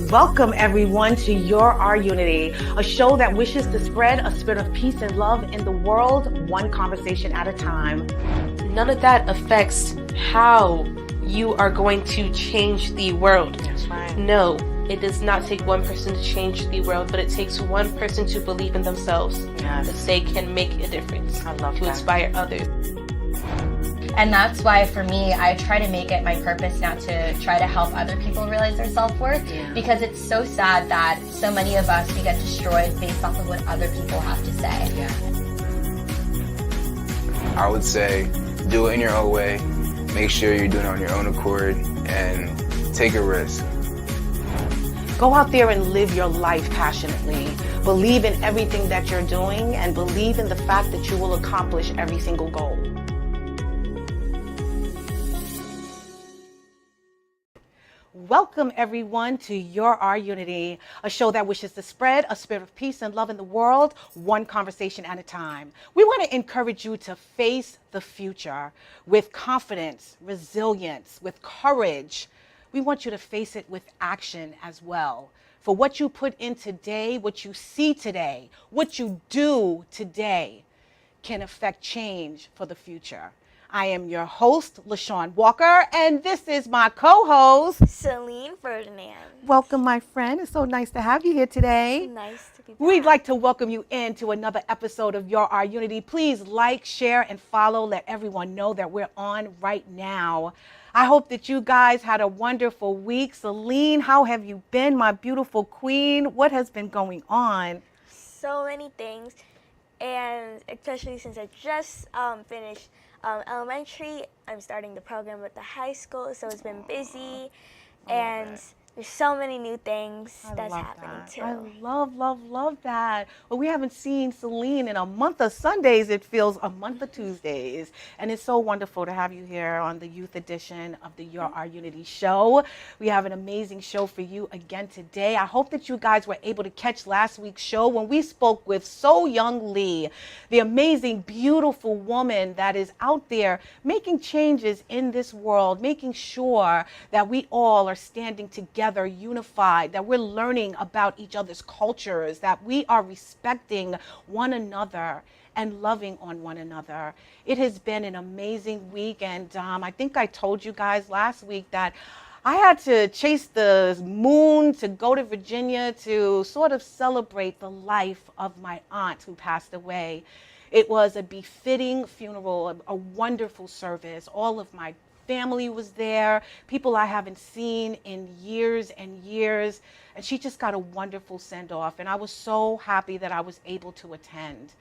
Welcome everyone to Your Our Unity, a show that wishes to spread a spirit of peace and love in the world, one conversation at a time. None of that affects how you are going to change the world. That's right. No, it does not take one person to change the world, but it takes one person to believe in themselves. Yes. That they can make a difference. I love to that. Inspire others. And that's why, for me, I try to make it my purpose now to try to help other people realize their self-worth. Yeah. Because it's so sad that so many of us, we get destroyed based off of what other people have to say. Yeah. I would say do it in your own way. Make sure you're doing it on your own accord and take a risk. Go out there and live your life passionately. Believe in everything that you're doing and believe in the fact that you will accomplish every single goal. Welcome everyone to Your Our Unity, a show that wishes to spread a spirit of peace and love in the world, one conversation at a time. We want to encourage you to face the future with confidence, resilience, with courage. We want you to face it with action as well. For what you put in today, what you see today, what you do today can affect change for the future. I am your host, LeShawn Walker, and this is my co-host, Celine Ferdinand. Welcome, my friend. It's so nice to have you here today. Nice to be back. We'd like to welcome you into another episode of Your Our Unity. Please like, share, and follow. Let everyone know that we're on right now. I hope that you guys had a wonderful week. Celine, how have you been, my beautiful queen? What has been going on? So many things, and especially since I just finished elementary, I'm starting the program with the high school, so it's been busy, and there's so many new things that's happening too. I love that. Well, we haven't seen Celine in a month of Sundays. It feels a month of Tuesdays. And it's so wonderful to have you here on the youth edition of the Your Our Unity show. We have an amazing show for you again today. I hope that you guys were able to catch last week's show when we spoke with So Young Lee, the amazing, beautiful woman that is out there making changes in this world, making sure that we all are standing together, unified, that we're learning about each other's cultures, that we are respecting one another and loving on one another. It has been an amazing week, and I think I told you guys last week that I had to chase the moon to go to Virginia to sort of celebrate the life of my aunt who passed away. It was a befitting funeral, a wonderful service. All of my family was there, people I haven't seen in years and years, and she just got a wonderful send-off, and I was so happy that I was able to attend.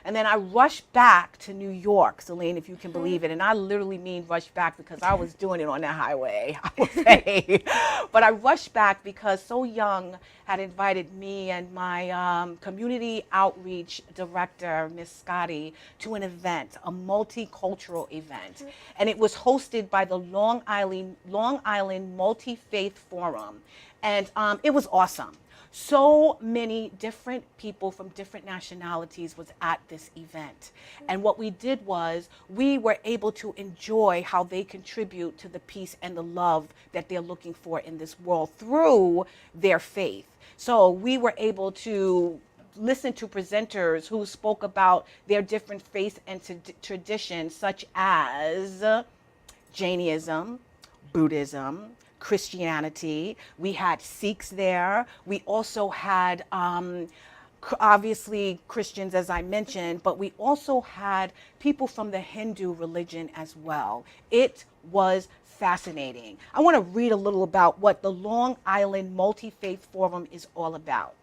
And then I rushed back to New York, Celine, if you can believe it. And I literally mean rushed back because I was doing it on that highway, I will say. But I rushed back because So Young had invited me and my community outreach director, Miss Scotty, to an event, a multicultural event. And it was hosted by the Long Island Multi-Faith Forum. And it was awesome. So many different people from different nationalities was at this event. And what we did was we were able to enjoy how they contribute to the peace and the love that they're looking for in this world through their faith. So we were able to listen to presenters who spoke about their different faiths and traditions, such as Jainism, Buddhism, Christianity. We had Sikhs there. We also had obviously Christians, as I mentioned, but we also had people from the Hindu religion as well. It was fascinating. I want to read a little about what the Long Island Multi-Faith Forum is all about.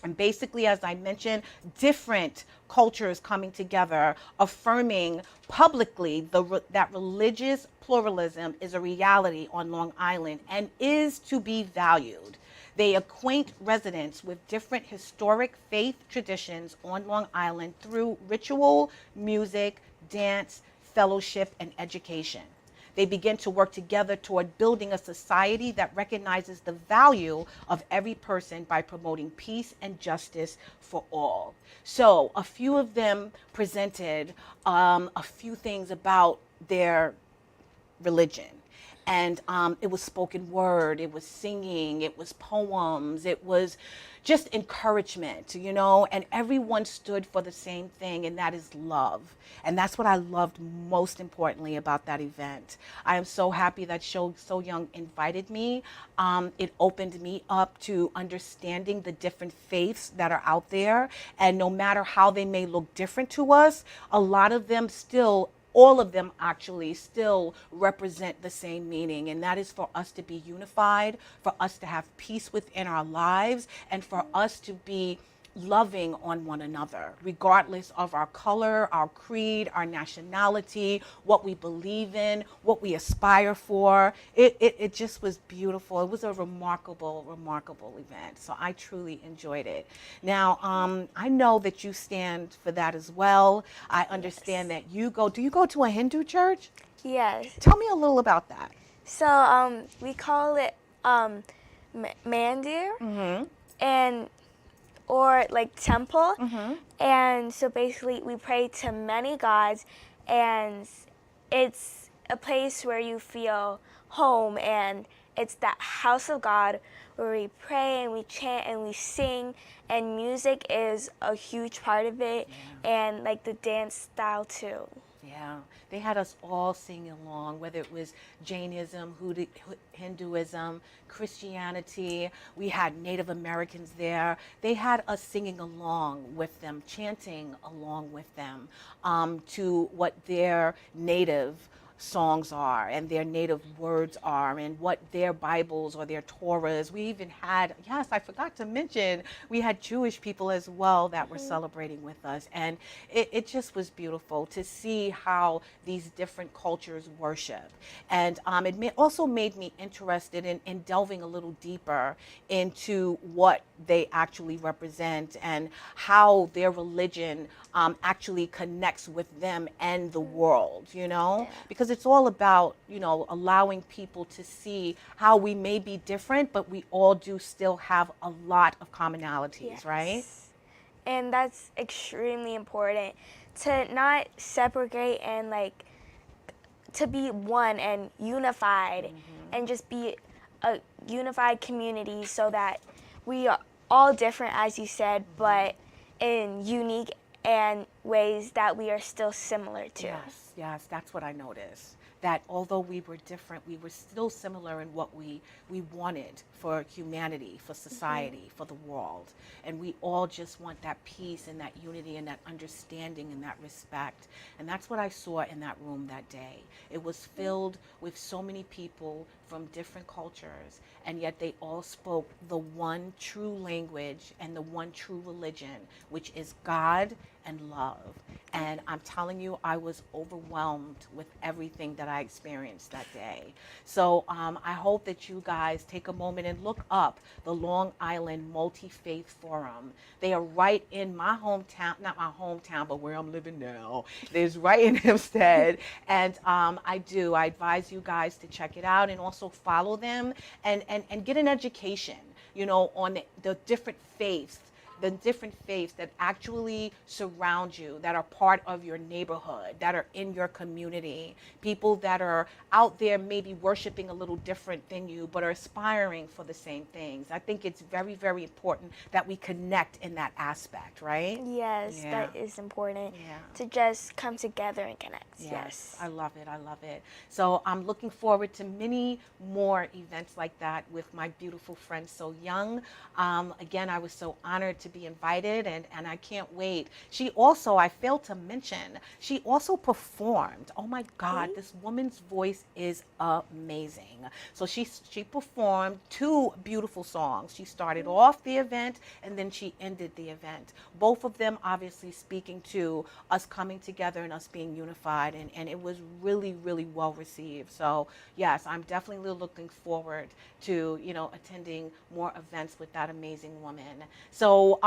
And basically, as I mentioned, different cultures coming together, affirming publicly that religious pluralism is a reality on Long Island and is to be valued. They acquaint residents with different historic faith traditions on Long Island through ritual, music, dance, fellowship, and education. They begin to work together toward building a society that recognizes the value of every person by promoting peace and justice for all. So a few of them presented a few things about their religion. And it was spoken word, it was singing, it was poems, it was just encouragement, you know, and everyone stood for the same thing, and that is love. And that's what I loved most importantly about that event. I am so happy that So Young invited me. It opened me up to understanding the different faiths that are out there. And no matter how they may look different to us, a lot of them still, all of them actually still represent the same meaning, and that is for us to be unified, for us to have peace within our lives, and for us to be loving on one another, regardless of our color, our creed, our nationality, what we believe in, what we aspire for. It just was beautiful. It was a remarkable, remarkable event. So I truly enjoyed it. Now, I know that you stand for that as well. I understand that you go, do you go to a Hindu church? Yes. Tell me a little about that. So we call it mandir, and or like temple. And so basically we pray to many gods, and it's a place where you feel home, and it's that house of God where we pray and we chant and we sing, and music is a huge part of it, and like the dance style too. Yeah, they had us all sing along, whether it was Jainism, Hinduism, Christianity. We had Native Americans there. They had us singing along with them, chanting along with them to what their native songs are and their native words are and what their Bibles or their Torahs. We even had, yes, I forgot to mention, we had Jewish people as well that were celebrating with us. And it just was beautiful to see how these different cultures worship. And it also made me interested in delving a little deeper into what they actually represent and how their religion actually connects with them and the world, you know, because it's all about, you know, allowing people to see how we may be different, but we all do still have a lot of commonalities, right? And that's extremely important, to not separate and like to be one and unified, and just be a unified community, so that we are all different, as you said, but in unique and ways that we are still similar to. Yes, that's what I noticed. That although we were different, we were still similar in what we wanted for humanity, for society, for the world. And we all just want that peace and that unity and that understanding and that respect. And that's what I saw in that room that day. It was filled with so many people from different cultures, and yet they all spoke the one true language and the one true religion, which is God and love. And I'm telling you, I was overwhelmed with everything that I experienced that day. So I hope that you guys take a moment and look up the Long Island Multi-Faith Forum. They are right in my hometown, not my hometown, but where I'm living now. It's right in Hempstead. And I advise you guys to check it out and also follow them and get an education, you know, on the different faiths that actually surround you, that are part of your neighborhood, that are in your community, people that are out there maybe worshiping a little different than you, but are aspiring for the same things. I think it's very, very important that we connect in that aspect, right? Yes, that is important, to just come together and connect. Yes. I love it. I love it. So I'm looking forward to many more events like that with my beautiful friend So Young. Again, I was so honored to be invited, and I can't wait. She also, I failed to mention, she also performed. Oh my God, this woman's voice is amazing. So she performed 2 beautiful songs. She started off the event and then she ended the event. Both of them obviously speaking to us coming together and us being unified, and it was really, really well received. So yes, I'm definitely looking forward to, you know, attending more events with that amazing woman. So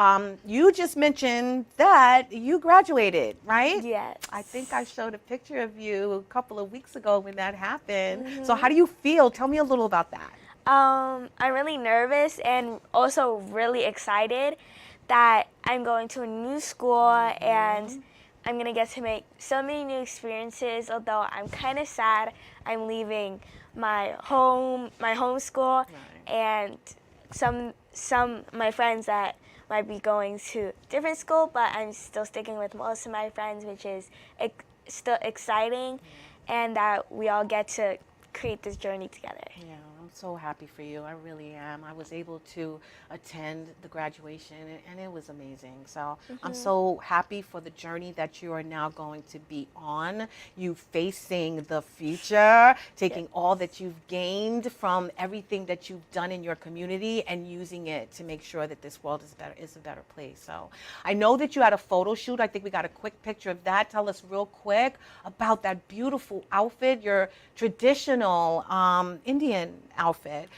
you just mentioned that you graduated, right? Yes. I think I showed a picture of you a couple of weeks ago when that happened. So how do you feel? Tell me a little about that. I'm really nervous and also really excited that I'm going to a new school, and I'm going to get to make so many new experiences, although I'm kind of sad I'm leaving my home school, and some my friends that might be going to different school, but I'm still sticking with most of my friends, which is still exciting, and that we all get to create this journey together. Yeah, I'm so happy for you. I really am. I was able to attend the graduation, and it was amazing. So I'm so happy for the journey that you are now going to be on. You facing the future, taking all that you've gained from everything that you've done in your community and using it to make sure that this world is a better place. So I know that you had a photo shoot. I think we got a quick picture of that. Tell us real quick about that beautiful outfit, your traditional Indian outfit.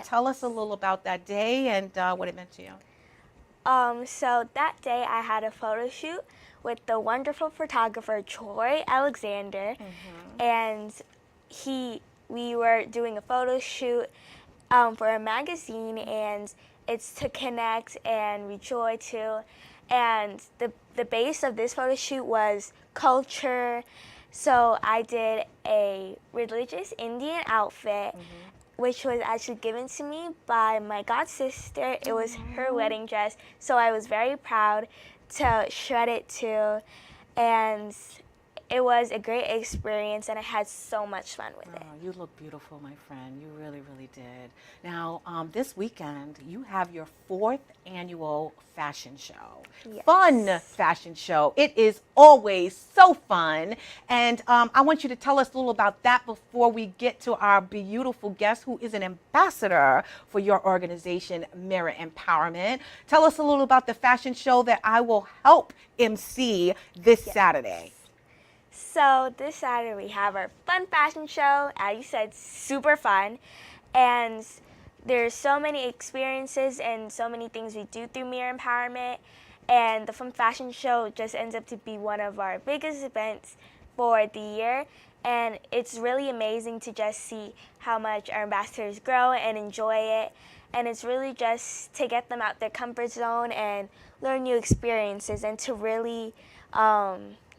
Tell us a little about that day and what it meant to you. So that day I had a photo shoot with the wonderful photographer Troy Alexander, and we were doing a photo shoot for a magazine, and it's to connect and rejoice too. And the base of this photo shoot was culture. So I did a religious Indian outfit, which was actually given to me by my god sister. It was her wedding dress, so I was very proud to shred it too. And it was a great experience, and I had so much fun with it. You look beautiful, my friend. You really, really did. Now, this weekend, you have your 4th annual fashion show. Yes. Fun fashion show. It is always so fun. And I want you to tell us a little about that before we get to our beautiful guest, who is an ambassador for your organization, Mirror Empowerment. Tell us a little about the fashion show that I will help MC this Saturday. So this Saturday we have our fun fashion show. As you said, super fun. And there's so many experiences and so many things we do through Mirror Empowerment. And the fun fashion show just ends up to be one of our biggest events for the year. And it's really amazing to just see how much our ambassadors grow and enjoy it. And it's really just to get them out their comfort zone and learn new experiences, and to really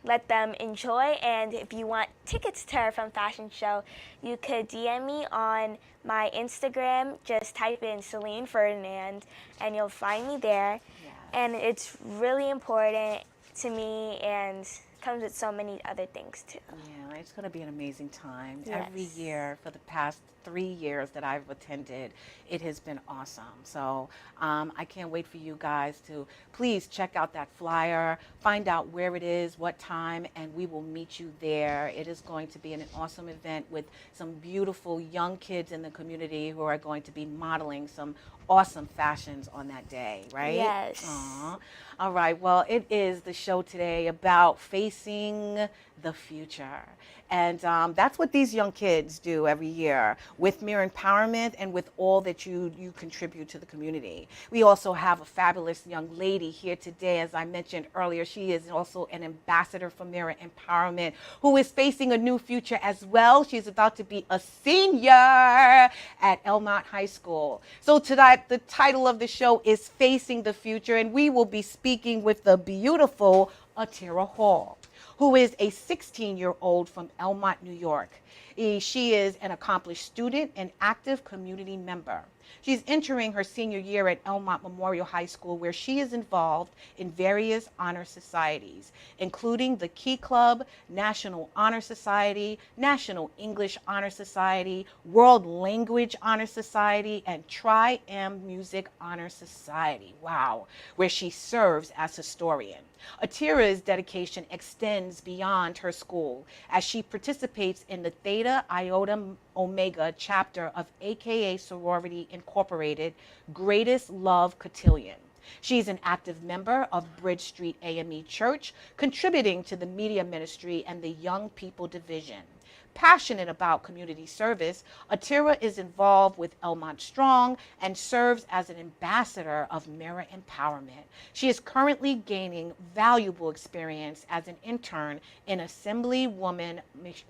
let them enjoy. And if you want tickets to our fun fashion show, you could DM me on my Instagram. Just type in Celine Ferdinand and you'll find me there. Yes. And it's really important to me and comes with so many other things too. Yeah, it's going to be an amazing time. Yes. Every year for the past 3 years that I've attended, it has been awesome. So I can't wait for you guys to please check out that flyer, find out where it is, what time, and we will meet you there. It is going to be an awesome event with some beautiful young kids in the community who are going to be modeling some awesome fashions on that day, right? Yes. Aww. All right, well, it is the show today about facing the future. And that's what these young kids do every year with Mirror Empowerment and with all that you contribute to the community. We also have a fabulous young lady here today. As I mentioned earlier, she is also an ambassador for Mirror Empowerment who is facing a new future as well. She's about to be a senior at Elmont High School. So tonight, the title of the show is Facing the Future, and we will be speaking with the beautiful Atira Hall, who is a 16-year-old from Elmont, New York. She is an accomplished student and active community member. She's entering her senior year at Elmont Memorial High School, where she is involved in various honor societies, including the Key Club, National Honor Society, National English Honor Society, World Language Honor Society, and Tri-Am Music Honor Society. Wow, where she serves as historian. Atira's dedication extends beyond her school as she participates in the Theta Iota Omega chapter of AKA Sorority Incorporated Greatest Love Cotillion. She's an active member of Bridge Street AME Church, contributing to the media ministry and the Young People Division. Passionate about community service, Atira is involved with Elmont Strong and serves as an ambassador of Mirror Empowerment. She is currently gaining valuable experience as an intern in Assemblywoman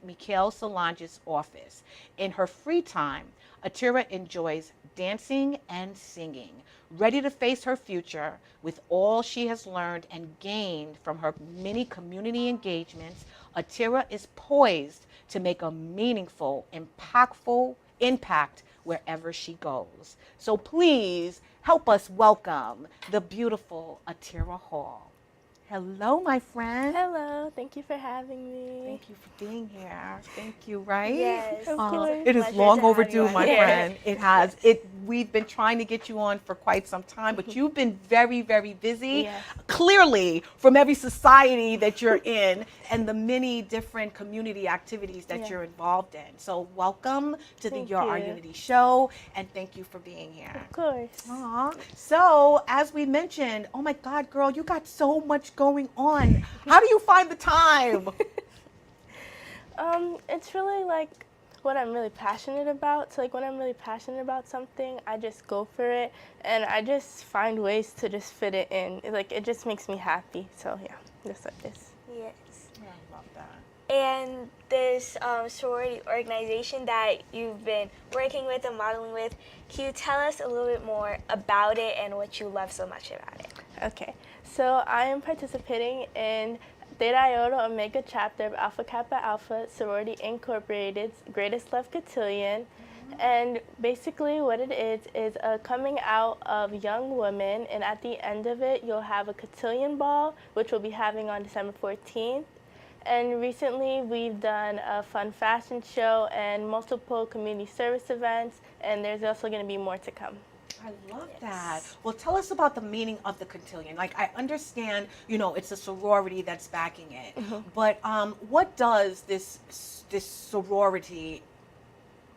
Mikhail Solange's office. In her free time, Atira enjoys dancing and singing. Ready to face her future with all she has learned and gained from her many community engagements, Atira is poised to make a meaningful, impactful impact wherever she goes. So please help us welcome the beautiful Atira Hall. Hello, my friend. Hello, thank you for having me. Thank you for being here. Thank you, right? Yes. Of course. It is Pleasure long to have overdue, you on my here. friend. It has. We've been trying to get you on for quite some time, but you've been very, very busy. Yes. Clearly, from every society that you're in and the many different community activities that Yeah. you're involved in. So welcome to the Thank Your Our you. Unity show, and thank you for being here. Of course. Aw. So, as we mentioned, oh my God, girl, you got so much going on. How do you find the time? It's really like what I'm really passionate about. So like when I'm really passionate about something, I just go for it, and I just find ways to just fit it in. It just makes me happy. So yeah, just like this. Yes. I love that. And this sorority organization that you've been working with and modeling with, can you tell us a little bit more about it and what you love so much about it? Okay, so I am participating in Theta Iota Omega chapter of Alpha Kappa Alpha Sorority Incorporated's Greatest Love Cotillion. And basically what it is a coming out of young women, and at the end of it you'll have a cotillion ball, which we'll be having on December 14th. And recently we've done a fun fashion show and multiple community service events, and there's also going to be more to come. I love that. Well, tell us about the meaning of the cotillion. Like, I understand, it's a sorority that's backing it, but what does this sorority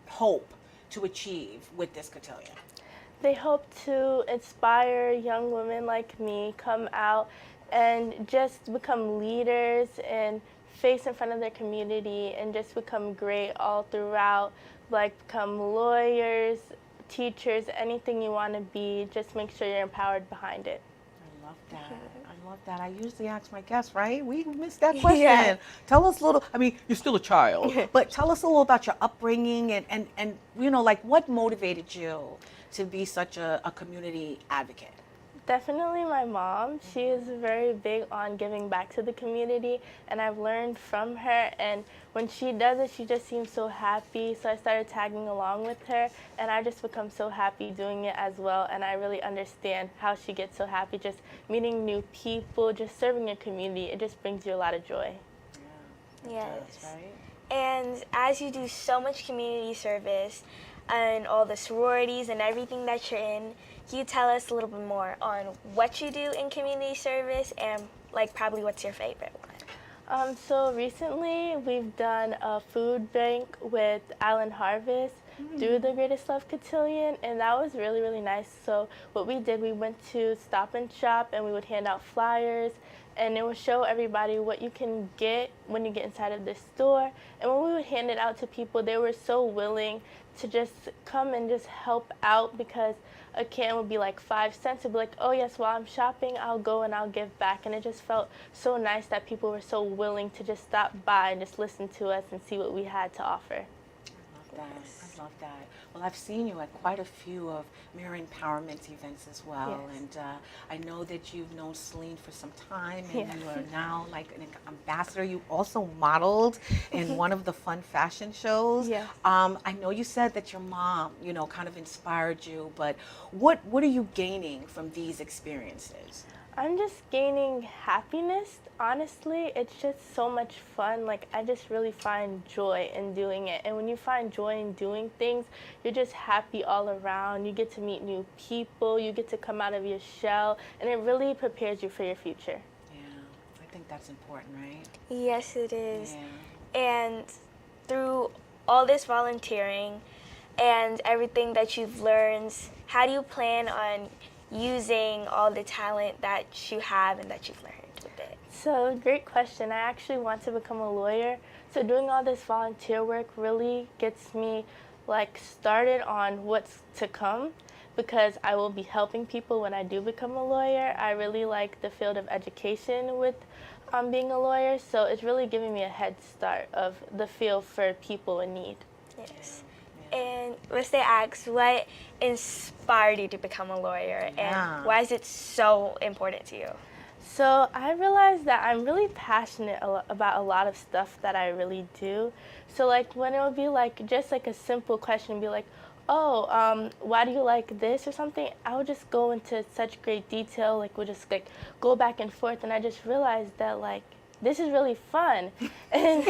hope to achieve with this cotillion? They hope to inspire young women like me come out and just become leaders and face in front of their community and just become great all throughout, like become lawyers, teachers, anything you want to be. Just make sure you're empowered behind it. I love that. I love that. I usually ask my guests, right? We missed that question. Yeah. Tell us a little, you're still a child, but tell us a little about your upbringing and like what motivated you to be such a community advocate? Definitely my mom. She is very big on giving back to the community, and I've learned from her, and when she does it, she just seems so happy. So I started tagging along with her, and I just become so happy doing it as well, and I really understand how she gets so happy just meeting new people, just serving your community. It just brings you a lot of joy. Yes. Does, right? And as you do so much community service and all the sororities and everything that you're in, can you tell us a little bit more on what you do in community service and probably what's your favorite one? So recently we've done a food bank with Alan Harvest through the Greatest Love Cotillion, and that was really, really nice. So what we did, we went to Stop and Shop, and we would hand out flyers, and it would show everybody what you can get when you get inside of the store. And when we would hand it out to people, they were so willing to just come and just help out, because a can would be like 5 cents. It'd be like, oh yes, while I'm shopping, I'll go and I'll give back. And it just felt so nice that people were so willing to just stop by and just listen to us and see what we had to offer. I love that. Well, I've seen you at quite a few of Mirror Empowerment events as well, Yes. and I know that you've known Celine for some time, and Yeah. you are now like an ambassador. You also modeled in one of the fun fashion shows. Yeah. I know you said that your mom, kind of inspired you, but what are you gaining from these experiences? I'm just gaining happiness, honestly. It's just so much fun. I just really find joy in doing it. And when you find joy in doing things, you're just happy all around. You get to meet new people, you get to come out of your shell, and it really prepares you for your future. Yeah, I think that's important, right? Yes, it is. Yeah. And through all this volunteering and everything that you've learned, how do you plan on using all the talent that you have and that you've learned with it? So, great question. I actually want to become a lawyer. So doing all this volunteer work really gets me started on what's to come, because I will be helping people when I do become a lawyer. I really like the field of education with being a lawyer, so it's really giving me a head start of the field for people in need. Yes. And let's say ask, what inspired you to become a lawyer, Yeah. and why is it so important to you? So I realized that I'm really passionate about a lot of stuff that I really do. So like when it would be like just like a simple question, be like, oh, why do you like this or something? I would just go into such great detail, like we'll just like go back and forth, and I just realized that like this is really fun. and,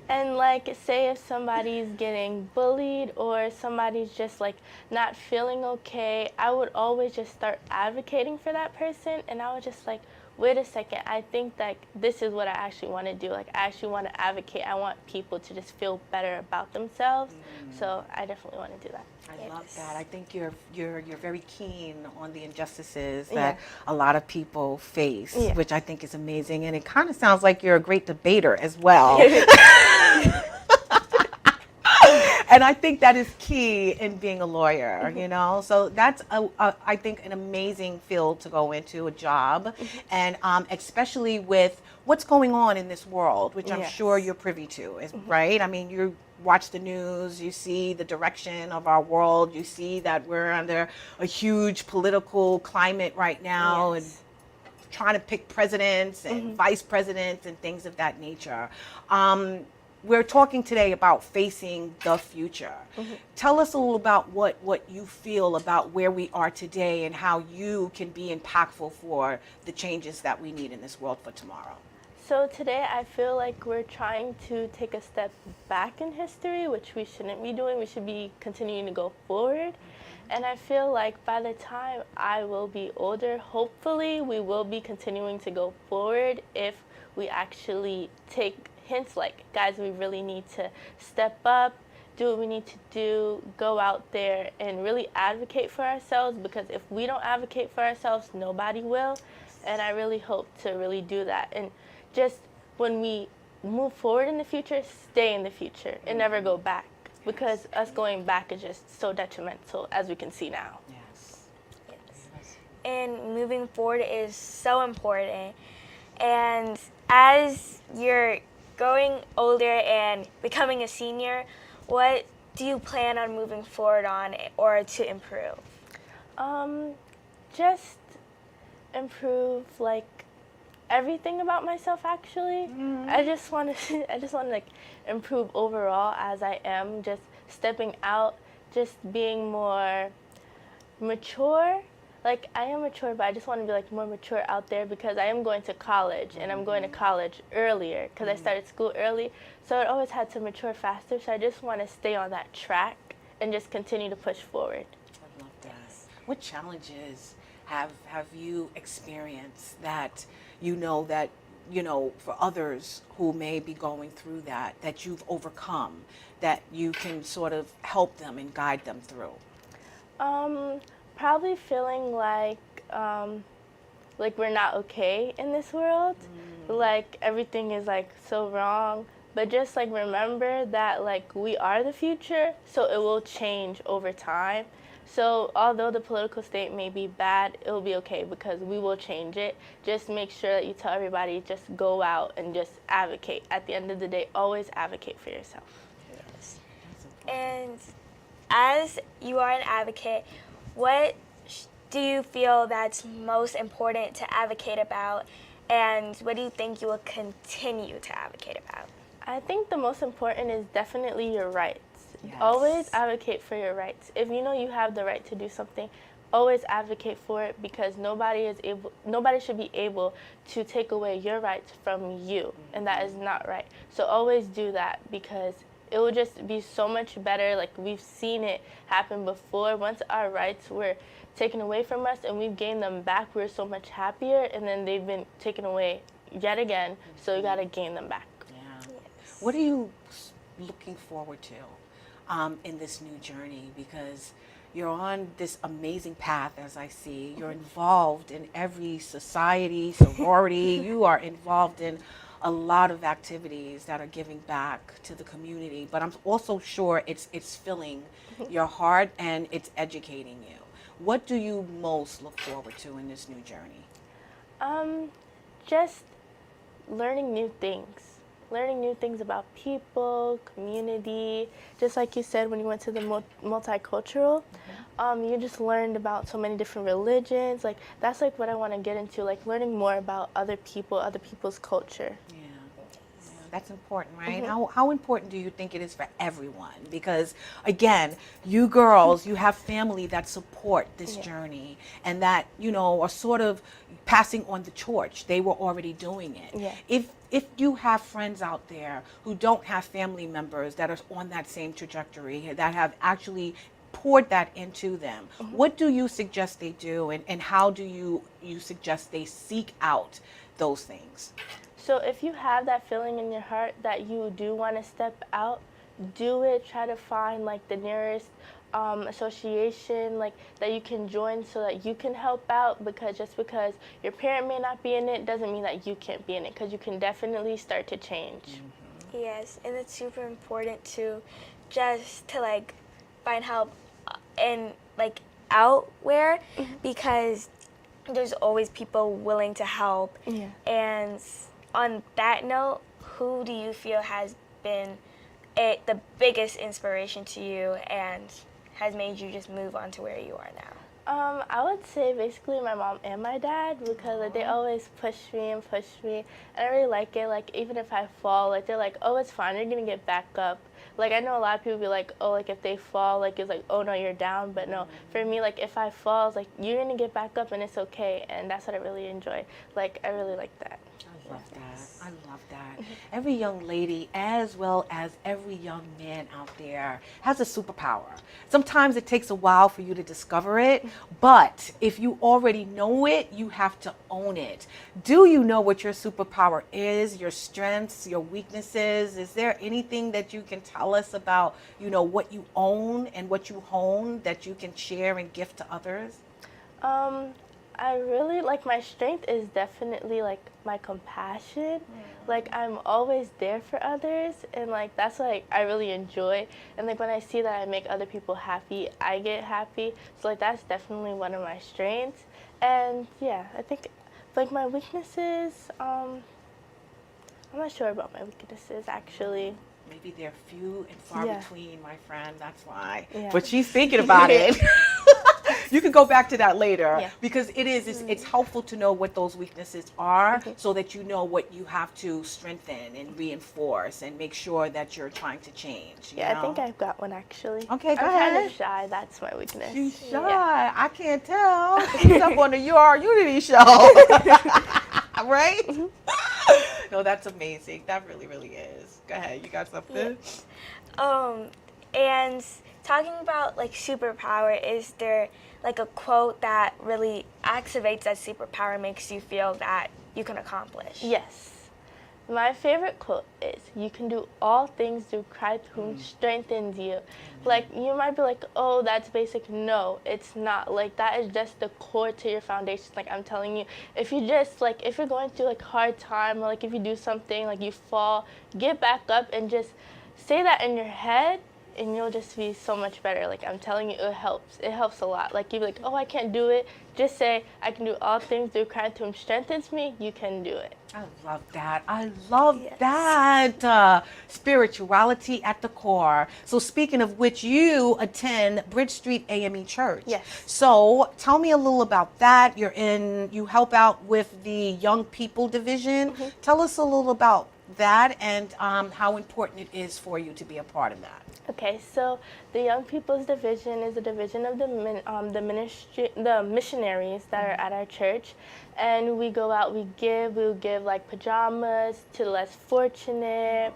and like say if somebody's getting bullied or somebody's just like not feeling okay, I would always just start advocating for that person, and I would just like, wait a second, I think like this is what I actually want to do. Like I actually want to advocate. I want people to just feel better about themselves. So I definitely want to do that. I love that. I think you're very keen on the injustices Yeah. that a lot of people face, Yeah. which I think is amazing. And it kind of sounds like you're a great debater as well. And I think that is key in being a lawyer, you know. So that's I think an amazing field to go into, a job, and especially with what's going on in this world, which I'm Yes. sure you're privy to, right? I mean, you watch the news, you see the direction of our world, you see that we're under a huge political climate right now, and Yes. trying to pick presidents and vice presidents and things of that nature. We're talking today about facing the future. Tell us a little about what you feel about where we are today and how you can be impactful for the changes that we need in this world for tomorrow. So today I feel like we're trying to take a step back in history, which we shouldn't be doing. We should be continuing to go forward. And I feel like by the time I will be older, hopefully we will be continuing to go forward if we actually take hints like, guys, we really need to step up, do what we need to do, go out there and really advocate for ourselves, because if we don't advocate for ourselves, nobody will. And I really hope to really do that. And just when we move forward in the future, stay in the future and never go back, because us going back is just so detrimental, as we can see now. Yes. And moving forward is so important. And as you're growing older and becoming a senior, what do you plan on moving forward on or to improve? Just improve like everything about myself actually. I just want to like improve overall as I am, just stepping out, just being more mature. Like I am mature, but I just want to be like more mature out there, because I am going to college, and I'm going to college earlier because I started school early. So I always had to mature faster. So I just want to stay on that track and just continue to push forward. I love that. What challenges have you experienced that for others who may be going through that you've overcome, that you can sort of help them and guide them through? Probably feeling like we're not okay in this world, like everything is like so wrong. But just like remember that like we are the future, so it will change over time. So although the political state may be bad, it will be okay because we will change it. Just make sure that you tell everybody, just go out and just advocate. At the end of the day, always advocate for yourself. Yes. And as you are an advocate, what do you feel that's most important to advocate about, and what do you think you will continue to advocate about? I think the most important is definitely your rights. Yes. Always advocate for your rights. If you know you have the right to do something, always advocate for it, because nobody should be able to take away your rights from you, and that is not right. So always do that, because it will just be so much better. Like we've seen it happen before. Once our rights were taken away from us and we've gained them back, we're so much happier, and then they've been taken away yet again, so you got to gain them back. Yeah. What are you looking forward to in this new journey? Because you're on this amazing path, as I see. You're involved in every society, sorority. You are involved in a lot of activities that are giving back to the community. But I'm also sure it's filling your heart and it's educating you. What do you most look forward to in this new journey? Just learning new things. learning new things about people, community. Just like you said, when you went to the multicultural, you just learned about so many different religions. Like, that's like what I want to get into, like learning more about other people, other people's culture. Yeah. That's important, right? How important do you think it is for everyone? Because again, you girls, you have family that support this journey and that, you know, are sort of passing on the torch. They were already doing it. Yeah. If you have friends out there who don't have family members that are on that same trajectory, that have actually poured that into them, what do you suggest they do, and how do you suggest they seek out those things? So if you have that feeling in your heart that you do want to step out, do it. Try to find like the nearest association like that you can join so that you can help out, because just because your parent may not be in it doesn't mean that you can't be in it, because you can definitely start to change. Yes, and it's super important to just to like find help and like outwhere, because there's always people willing to help. Yeah. And on that note, who do you feel has been the biggest inspiration to you and has made you just move on to where you are now? I would say basically my mom and my dad, because like, they always push me, and I really like it. Like, even if I fall, like, they're like, oh, it's fine, you're gonna get back up. Like, I know a lot of people be like, oh, like, if they fall, like, it's like, oh, no, you're down. But no, for me, like, if I fall, it's like, you're gonna get back up and it's okay. And that's what I really enjoy. Like, I really like that. I love that. I love that. Every young lady, as well as every young man out there, has a superpower. Sometimes it takes a while for you to discover it, but if you already know it, you have to own it. Do you know what your superpower is, your strengths, your weaknesses? Is there anything that you can tell us about, you know, what you own and what you hone that you can share and gift to others? I really, like, my strength is definitely, like, my compassion. Like, I'm always there for others, and, like, that's what I really enjoy. And, like, when I see that I make other people happy, I get happy. So, like, that's definitely one of my strengths. And, yeah, I think, like, my weaknesses, I'm not sure about my weaknesses, actually. Maybe they're few and far between, my friend. That's why. Yeah. But she's thinking about it. You can go back to that later, because it's helpful to know what those weaknesses are, so that you know what you have to strengthen and reinforce and make sure that you're trying to change. You know? I think I've got one, actually. Okay, go I'm ahead. kind of shy. That's my weakness. She's shy. Yeah. I can't tell. She's up on the Your Unity show. Right? No, that's amazing. That really, really is. Go ahead. You got something? And talking about like superpower, is there like a quote that really activates that superpower, makes you feel that you can accomplish? Yes. My favorite quote is, you can do all things through Christ who strengthens you. Like, you might be like, oh, that's basic. No, it's not. Like, that is just the core to your foundation. Like, I'm telling you, if you just, like, if you're going through, like, hard time, or, like, if you do something, like, you fall, get back up and just say that in your head, and you'll just be so much better. Like, I'm telling you, it helps. It helps a lot. Like, you'd be like, oh, I can't do it. Just say, I can do all things through Christ who strengthens me. You can do it. I love that. I love that. Spirituality at the core. So speaking of which, you attend Bridge Street AME Church. Yes. So tell me a little about that. You help out with the Young People Division. Tell us a little about that and how important it is for you to be a part of that. Okay, so the Young People's Division is a division of the missionaries that are at our church, and we go out, we'll give like pajamas to the less fortunate.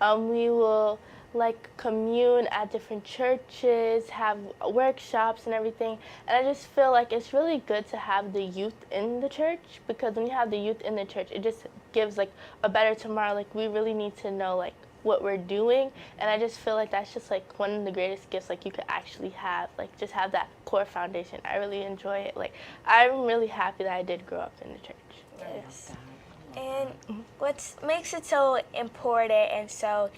We will like commune at different churches, have workshops and everything. And I just feel like it's really good to have the youth in the church, because when you have the youth in the church, it just gives like a better tomorrow. Like, we really need to know like what we're doing, and I just feel like that's just like one of the greatest gifts like you could actually have, like just have that core foundation. I really enjoy it. Like, I'm really happy that I did grow up in the church. Yes. And what makes it so important and so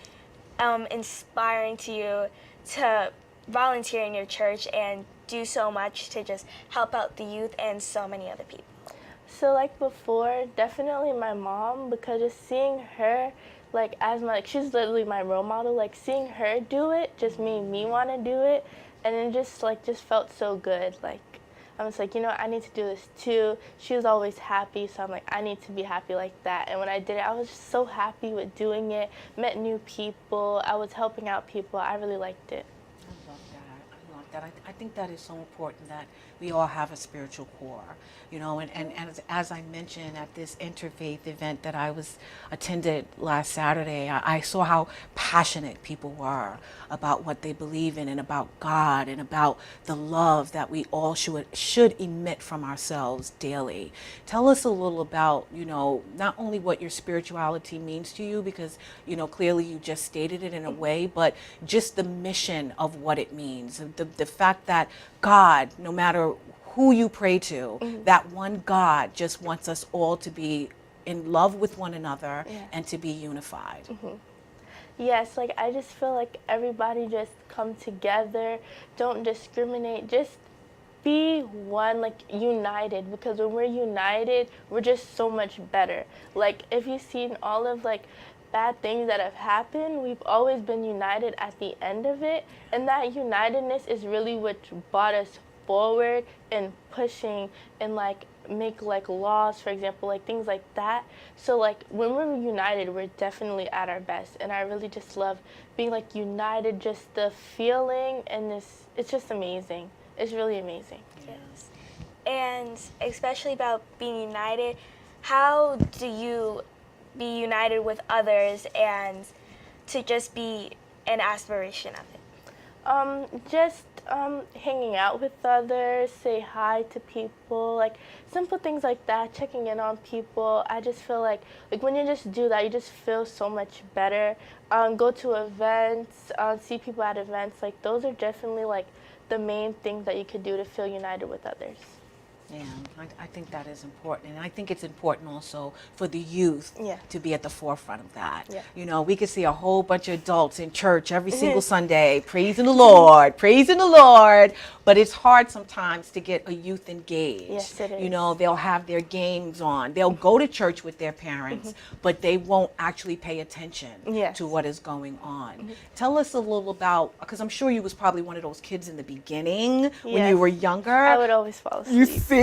inspiring to you to volunteer in your church and do so much to just help out the youth and so many other people? So like before, definitely my mom, because just seeing her like as my like she's literally my role model. Like seeing her do it just made me want to do it, and it just felt so good. Like I was like, I need to do this too. She was always happy, so I'm like, I need to be happy like that. And when I did it, I was just so happy with doing it. Met new people. I was helping out people. I really liked it. I love that. I love that. I think that is so important that we all have a spiritual core, and as I mentioned at this interfaith event that I attended last Saturday, I saw how passionate people were about what they believe in and about God and about the love that we all should emit from ourselves daily. Tell us a little about, not only what your spirituality means to you, because, clearly you just stated it in a way, but just the mission of what it means. The fact that God, no matter who you pray to, that one God just wants us all to be in love with one another and to be unified. Yes, like I just feel like everybody just come together, don't discriminate, just be one, like united, because when we're united, we're just so much better. Like if you've seen all of like bad things that have happened, we've always been united at the end of it, and that unitedness is really what brought us forward and pushing and like make like laws, for example, like things like that. So like when we're united, we're definitely at our best, and I really just love being like united, just the feeling, and it's just amazing. It's really amazing. Yes. And especially about being united, how do you be united with others and to just be an aspiration of it? Just hanging out with others, say hi to people, like simple things like that, checking in on people. I just feel like when you just do that, you just feel so much better. Go to events, see people at events, like those are definitely like the main things that you could do to feel united with others. Yeah, I think that is important. And I think it's important also for the youth to be at the forefront of that. Yeah. We could see a whole bunch of adults in church every single Sunday praising the Lord, praising the Lord. But it's hard sometimes to get a youth engaged. Yes, it is. They'll have their games on. They'll go to church with their parents, but they won't actually pay attention to what is going on. Tell us a little about, because I'm sure you was probably one of those kids in the beginning when you were younger. I would always fall asleep. You see?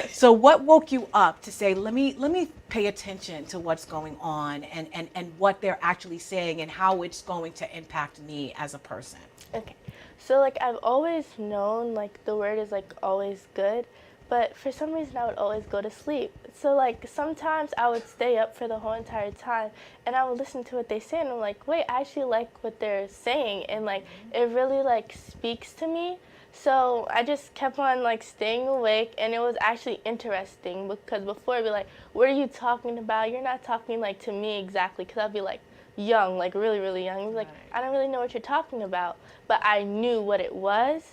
So what woke you up to say, let me pay attention to what's going on and what they're actually saying and how it's going to impact me as a person? Okay. So like I've always known like the word is like always good, but for some reason I would always go to sleep. So like sometimes I would stay up for the whole entire time and I would listen to what they say and I'm like, wait, I actually like what they're saying, and like it really like speaks to me. So I just kept on like staying awake, and it was actually interesting because before I'd be like, what are you talking about? You're not talking like to me exactly, because I'd be like young, like really, really young. It was like, I don't really know what you're talking about, but I knew what it was.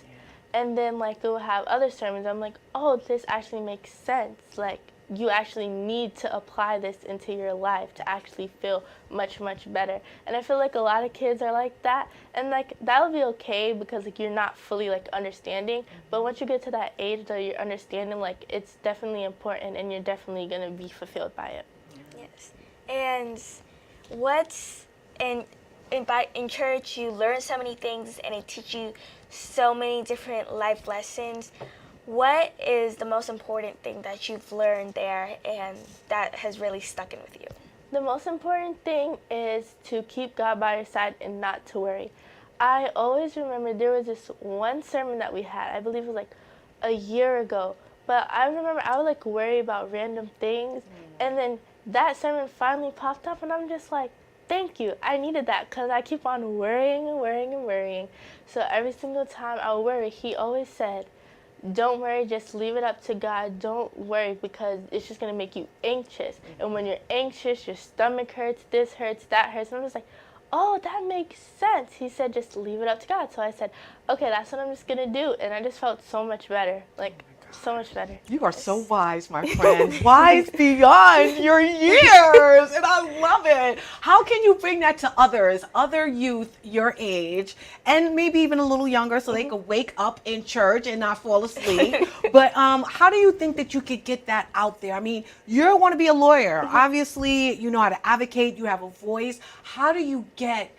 And then like we'll have other sermons. I'm like, oh, this actually makes sense. Like you actually need to apply this into your life to actually feel much, much better. And I feel like a lot of kids are like that, and like that'll be okay because like you're not fully like understanding, but once you get to that age that you're understanding, like it's definitely important and you're definitely gonna be fulfilled by it. Yes. And what's in church you learn so many things and it teaches you so many different life lessons. What is the most important thing that you've learned there and that has really stuck in with you? The most important thing is to keep God by your side and not to worry. I always remember there was this one sermon that we had, I believe it was like a year ago, but I remember I would like worry about random things, and then that sermon finally popped up and I'm just like, thank you, I needed that, because I keep on worrying and worrying and worrying. So every single time I would worry, he always said, don't worry, just leave it up to God. Don't worry, because it's just going to make you anxious. And when you're anxious, your stomach hurts, this hurts, that hurts. And I'm just like, oh, that makes sense. He said, just leave it up to God. So I said, okay, that's what I'm just going to do. And I just felt so much better. Like, So much better. You are so wise, my friend. Wise beyond your years. And I love it. How can you bring that to others, other youth your age, and maybe even a little younger so they could wake up in church and not fall asleep? But how do you think that you could get that out there? I mean, you want to be a lawyer. Obviously, you know how to advocate. You have a voice. How do you get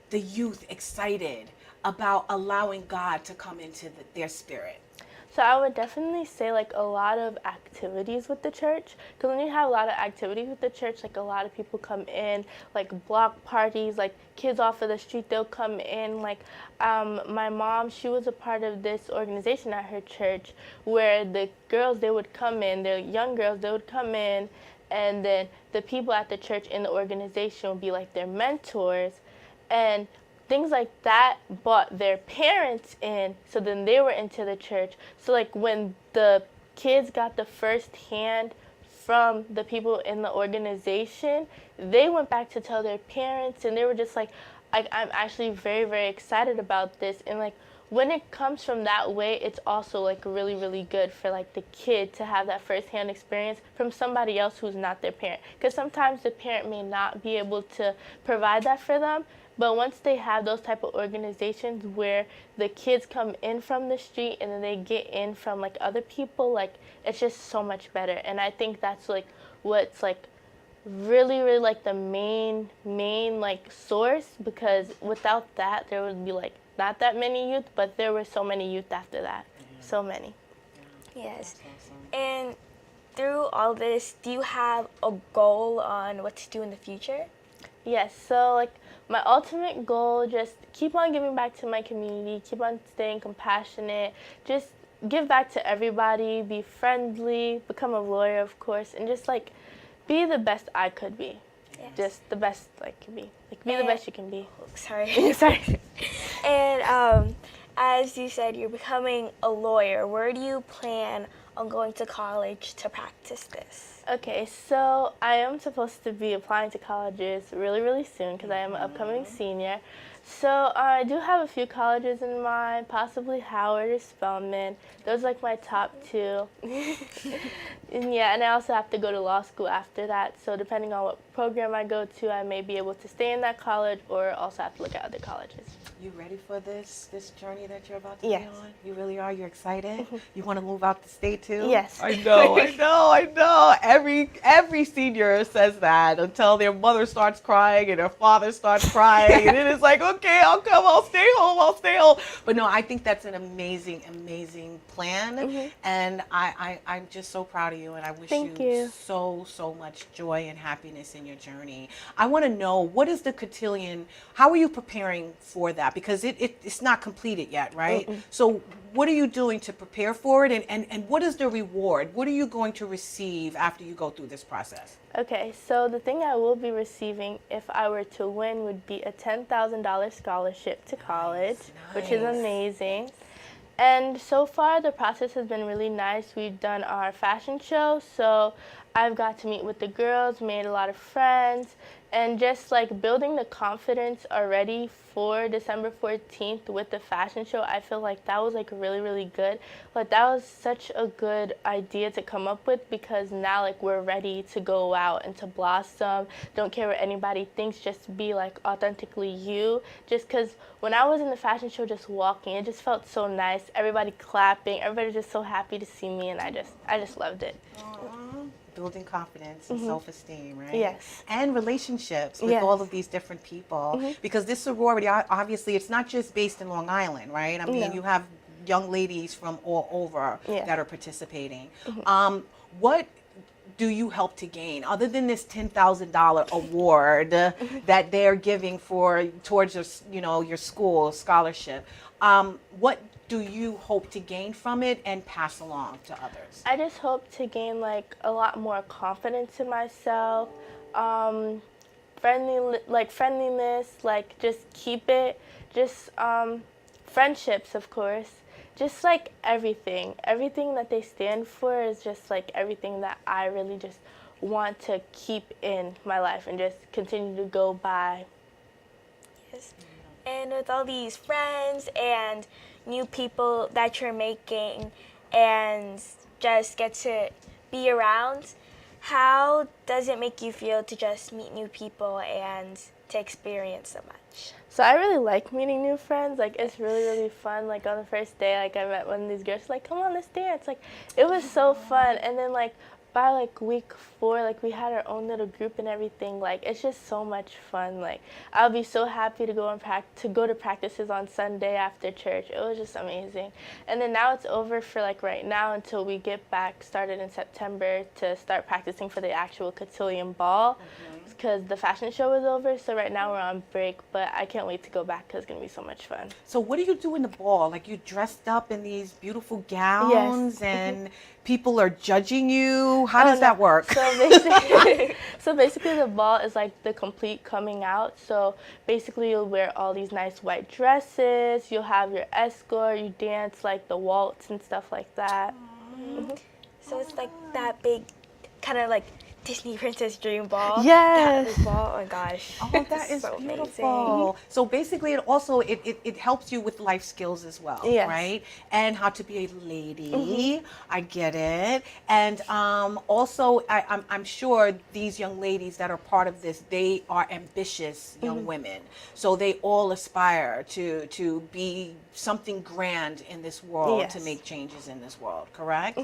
the youth excited about allowing God to come into their spirit? So I would definitely say like a lot of activities with the church, because when you have a lot of activities with the church, like a lot of people come in, like block parties, like kids off of the street, they'll come in. Like my mom, she was a part of this organization at her church where the girls, they would come in, the young girls, they would come in, and then the people at the church in the organization would be like their mentors, and things like that brought their parents in, so then they were into the church. So like when the kids got the first hand from the people in the organization, they went back to tell their parents, and they were just like, I'm actually very, very excited about this. And like when it comes from that way, it's also like really, really good for like the kid to have that first-hand experience from somebody else who's not their parent. Because sometimes the parent may not be able to provide that for them. But once they have those type of organizations where the kids come in from the street and then they get in from like other people, like it's just so much better. And I think that's like what's like really, really like the main like source, because without that there would be like not that many youth, but there were so many youth after that. So many. Yes. And through all this, do you have a goal on what to do in the future? Yes, so like my ultimate goal, just keep on giving back to my community, keep on staying compassionate, just give back to everybody, be friendly, become a lawyer, of course, and just like be the best I could be. Yes. Just the best I can be. Like be the best you can be. Sorry. Sorry. And as you said, you're becoming a lawyer. Where do you plan on going to college to practice this? Okay, so I am supposed to be applying to colleges really, really soon because I am an upcoming senior. So I do have a few colleges in mind, possibly Howard or Spelman. Those are like my top two. And yeah, and I also have to go to law school after that. So depending on what program I go to, I may be able to stay in that college or also have to look at other colleges. You ready for this journey that you're about to Yes. be on? You really are? You're excited? You want to move out the state too? Yes. I know. Every senior says that until their mother starts crying and their father starts crying. And then it's like, okay, I'll come, I'll stay home. But no, I think that's an amazing, amazing plan. And I'm just so proud of you, and I wish Thank you. so much joy and happiness in your journey. I want to know, what is the cotillion, how are you preparing for that? Because it's not completed yet, right? So what are you doing to prepare for it, and what is the reward? What are you going to receive after you go through this process? Okay, so the thing I will be receiving if I were to win would be a $10,000 scholarship to college, which is amazing. And so far the process has been really nice. We've done our fashion show, so I've got to meet with the girls, made a lot of friends, and just like building the confidence already for December 14th with the fashion show. I feel like that was like really, really good. But that was such a good idea to come up with, because now like we're ready to go out and to blossom. Don't care what anybody thinks, just be like authentically you. Just because when I was in the fashion show just walking, it just felt so nice. Everybody clapping, everybody just so happy to see me, and I just loved it. Building confidence and self-esteem, right? Yes. And relationships with Yes. all of these different people. Because this sorority, obviously, it's not just based in Long Island, right? I mean, No. you have young ladies from all over Yeah. that are participating. What do you help to gain, other than this $10,000 award that they're giving towards your school scholarship? What do you hope to gain from it and pass along to others? I just hope to gain like a lot more confidence in myself, friendliness, like just keep it, just friendships, of course, just like everything that they stand for is just like everything that I really just want to keep in my life and just continue to go by. Yes. And with all these friends and new people that you're making and just get to be around. How does it make you feel to just meet new people and to experience so much? So I really like meeting new friends. Like, it's really, really fun. Like, on the first day, like, I met one of these girls, like, come on, let's dance. Like, it was so fun. And then, like, by, like, week 4, like, we had our own little group and everything. Like, it's just so much fun. Like, I'll be so happy to go to practices on Sunday after church. It was just amazing. And then now it's over for, like, right now until we get back started in September to start practicing for the actual cotillion ball. Because the fashion show is over, so right now we're on break, but I can't wait to go back because it's going to be so much fun. So what do you do in the ball? Like, you dressed up in these beautiful gowns and people are judging you? How does that work? So basically the ball is like the complete coming out. So basically you'll wear all these nice white dresses, you'll have your escort, you dance like the waltz and stuff like that. So it's like that big kind of like Disney Princess Dream Ball. Yes. That big ball. Oh my gosh. Oh, that is so beautiful. amazing. So basically, it helps you with life skills as well, Yes. right? And how to be a lady. I get it. And also, I'm sure these young ladies that are part of this, they are ambitious young women. So they all aspire to be something grand in this world, to Yes. make changes in this world, correct?